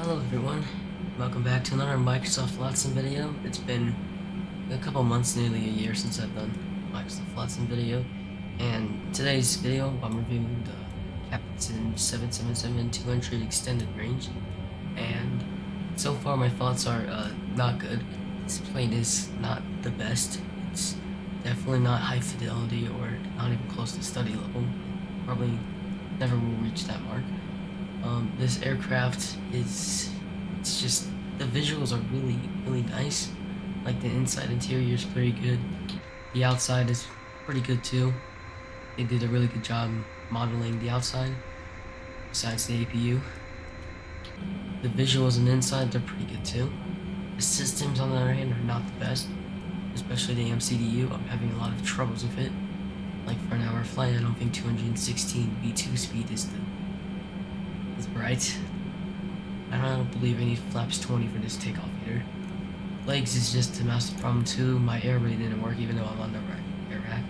Hello everyone, welcome back to another Microsoft Flight Sim video. It's been a couple months, nearly a year since I've done Microsoft Flight Sim video, and in today's video I'm reviewing the Captain 777-200 extended range, and so far my thoughts are not good. This plane is not the best. It's definitely not high fidelity or not even close to study level. Probably never will reach that mark. This aircraft it's just, the visuals are really nice. Like the inside interior is pretty good. The outside is pretty good too. They did a really good job modeling the outside, besides the APU. The visuals on the inside, they're pretty good too. The systems on the other hand are not the best, especially the MCDU. I'm having a lot of troubles with it. Like for an hour flight, I don't think 216 V2 speed is right. I don't believe any flaps 20 for this takeoff either. Legs is just a massive problem too. My air really didn't work even though I'm on the air rack.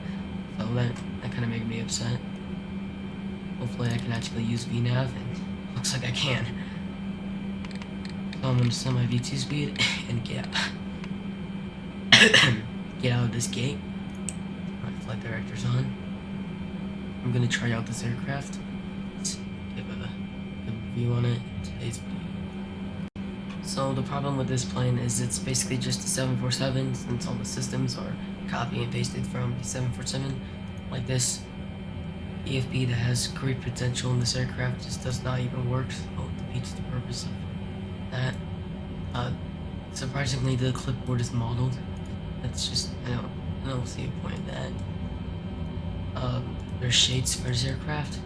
So that kind of made me upset. Hopefully I can actually use VNav, and looks like I can. So I'm gonna set my V2 speed and get out of this gate. My flight director's on. I'm gonna try out this aircraft. Let's give a good review on it in today's video. So the problem with this plane is it's basically just a 747, since all the systems are copy and pasted from the 747. Like this EFB that has great potential in this aircraft just does not even work, so it defeats the purpose of that. Surprisingly, the clipboard is modeled. That's just, I don't see a point in that. There's shades for this aircraft.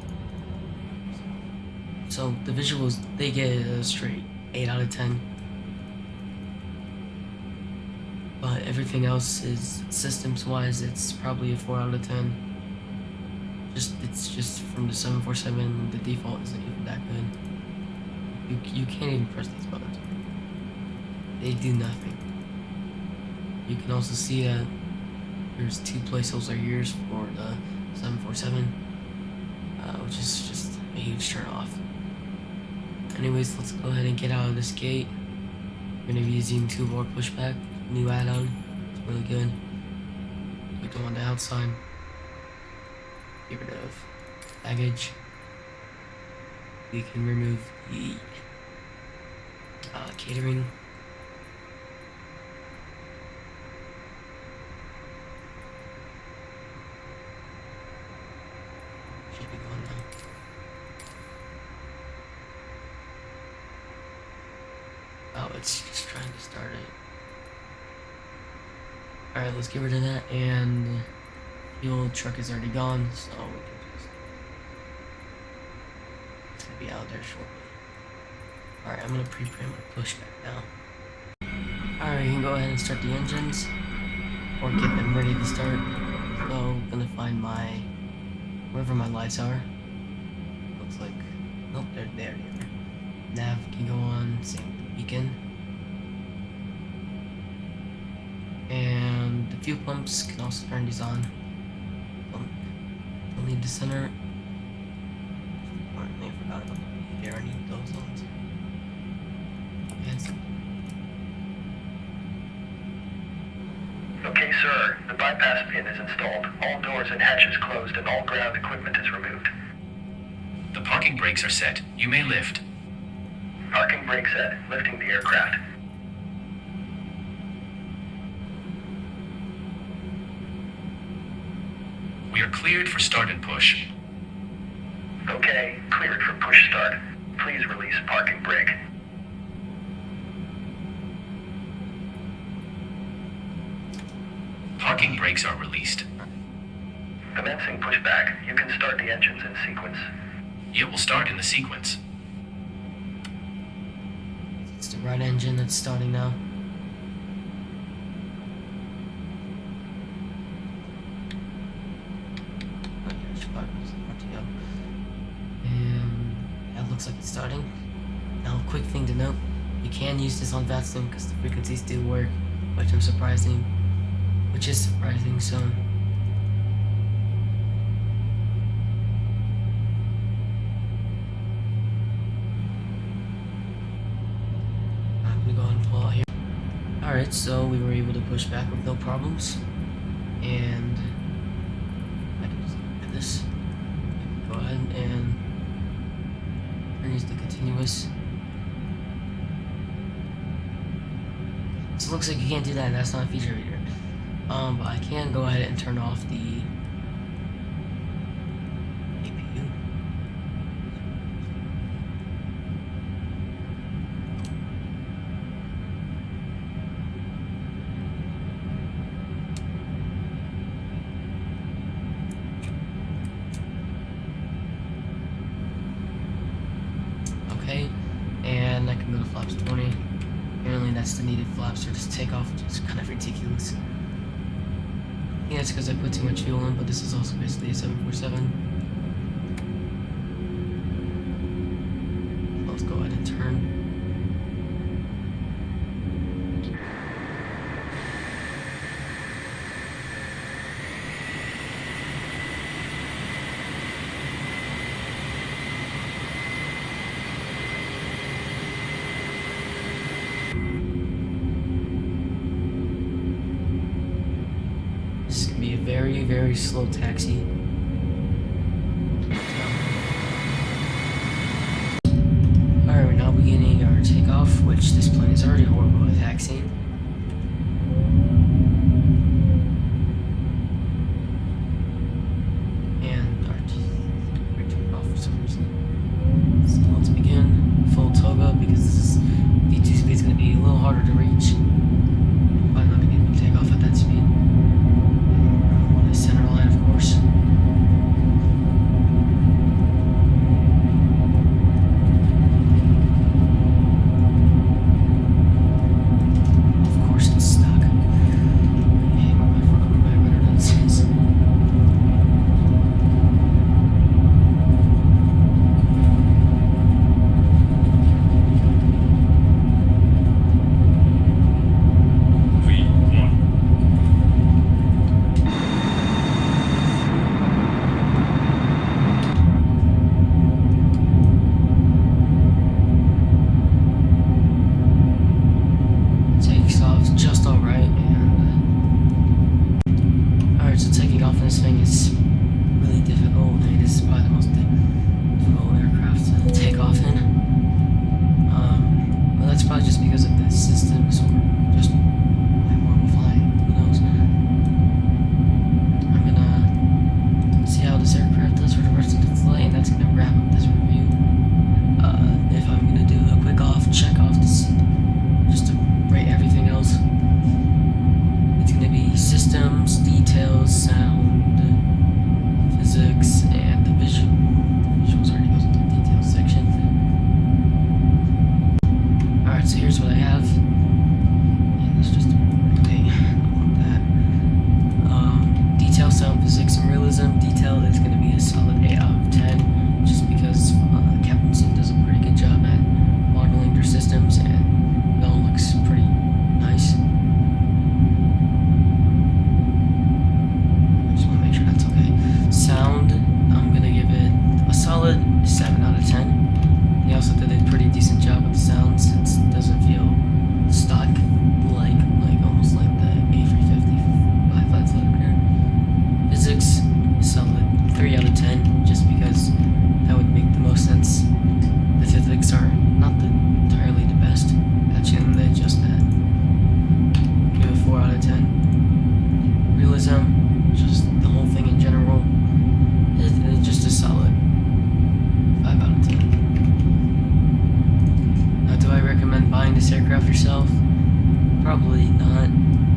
So the visuals, they get a straight 8 out of 10. But everything else is, systems wise, it's probably a 4 out of 10. It's just from the 747, the default isn't even that good. You can't even press these buttons. They do nothing. You can also see that there's 2 placeholder years for the 747, which is just a huge turn off. Anyways, let's go ahead and get out of this gate. We're going to be using 2-bar pushback, new add-on. It's really good. We go on the outside. Get rid of baggage. We can remove the catering. Should be going now. Oh, it's just trying to start it. Alright, let's get rid of that, and fuel truck is already gone, so we can just, it's gonna be out there shortly. Alright, I'm gonna pre-print my pushback now. Alright, you can go ahead and start the engines, or get them ready to start. So I'm gonna find wherever my lights are. Looks like, nope, they're there. Nav can go on, same with the beacon. And the fuel pumps can also turn these on. Don't need the center. I forgot about the air. I need those on too. Okay, sir. The bypass pin is installed. All doors and hatches closed and all ground equipment is removed. The parking brakes are set. You may lift. Parking brake set. Lifting the aircraft. We are cleared for start and push. Okay, cleared for push start. Please release parking brake. Parking brakes are released. Commencing pushback. You can start the engines in sequence. It will start in the sequence. It's the right engine that's starting now. And yeah, it looks like it's starting. Now, quick thing to note, you can use this on VATSIM because the frequencies do work, which is surprising, so go ahead and pull out here. Alright, so we were able to push back with no problems. And I can just look at this. Go ahead and use the continuous. So it looks like you can't do that, and that's not a feature reader. But I can go ahead and turn off the APU. Okay, and I can go to flaps 20. Apparently that's the needed flaps for this takeoff, which is kind of ridiculous. Yeah, it's because I put too much fuel in, but this is also basically a 747. So let's go ahead and turn. This is going to be a very, very slow taxi. Alright, we're now beginning our takeoff, which this plane is already horrible at taxiing. And our takeoff for some reason. So let's begin. Full toga, because this is V2 speed is going to be a little harder to reach. I'm not going to be able to take off at that speed. Center line, of course. Of course, it's stuck. Hey, my redundancies. Just alright, and alright, so taking off this thing is really difficult. I mean, this is probably the most difficult aircraft to take off in. But that's probably just because of the systems or just horrible flying. Who knows? I'm gonna see how this aircraft does for the rest of the flight, and that's gonna wrap up this review. If I'm gonna do a quick check off this, just to rate everything else. It's going to be systems, details, sound, physics, and the visuals already goes into the details section. Alright, so here's what I have. And it's just okay, I don't want that. Detail, sound, physics, and realism. Detail is going to be a solid 8 out of 10, just because Captain Sim does a pretty good job at modeling their systems, and it all looks pretty nice. I just want to make sure that's okay. Sound, I'm going to give it a solid 7 out of 10. They also did a pretty decent job with the sound, since it doesn't feel stock like almost like the A350 flight there. Physics, solid 3 out of 10, just because that would make the most sense. The physics are not entirely the best. Actually, they adjust that. Give it 4 out of 10. Realism, just the whole thing in general, it's just a solid 5 out of 10. Now, do I recommend buying this aircraft yourself? Probably not.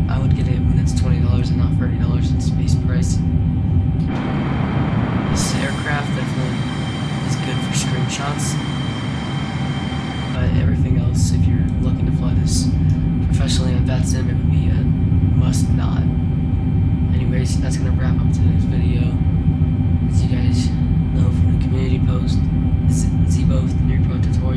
I would get it when it's $20 and not $30 its base price. This aircraft definitely is good for screenshots. But everything else, if you're looking to fly this professionally on VATSIM, it would be a must not. Anyways, that's going to wrap up today's video. As you guys know from the community post, this is Zibo with the new Pro tutorial.